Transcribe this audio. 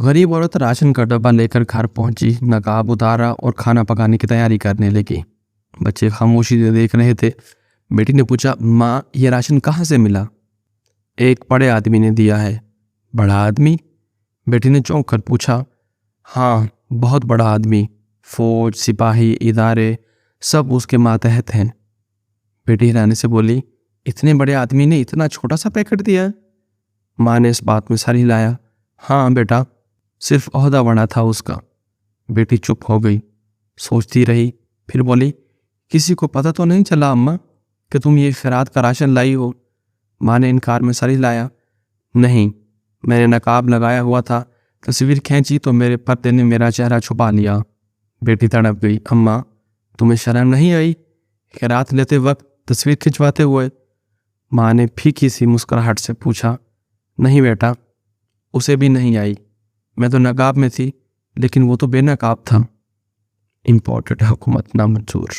गरीब औरत राशन का डब्बा लेकर घर पहुंची, नकाब उतारा और खाना पकाने की तैयारी करने लगी। बच्चे खामोशी से देख रहे थे। बेटी ने पूछा, माँ, ये राशन कहाँ से मिला? एक बड़े आदमी ने दिया है। बड़ा आदमी? बेटी ने चौंक कर पूछा। हाँ, बहुत बड़ा आदमी। फौज, सिपाही, इदारे सब उसके मातहत हैं। बेटी हैरानी से बोली, इतने बड़े आदमी ने इतना छोटा सा पैकेट दिया? माँ ने इस बात में सर हिलाया। हाँ बेटा, सिर्फ ओहदा बना था उसका। बेटी चुप हो गई, सोचती रही, फिर बोली, किसी को पता तो नहीं चला अम्मा कि तुम ये खैरात का राशन लाई हो? माँ ने इनकार में सर हिलाया। नहीं, मैंने नकाब लगाया हुआ था, तस्वीर खींची तो मेरे पर्दे ने मेरा चेहरा छुपा लिया। बेटी तड़प गई। अम्मा, तुम्हें शर्म नहीं आई खैरात लेते वक्त तस्वीर खिंचवाते हुए? माँ ने फीकी सी मुस्कुराहट से पूछा। नहीं बेटा, उसे भी नहीं आई। मैं तो नकाब में थी, लेकिन वो तो बेनकाब था। इम्पोर्टेड हुकूमत नामंजूर।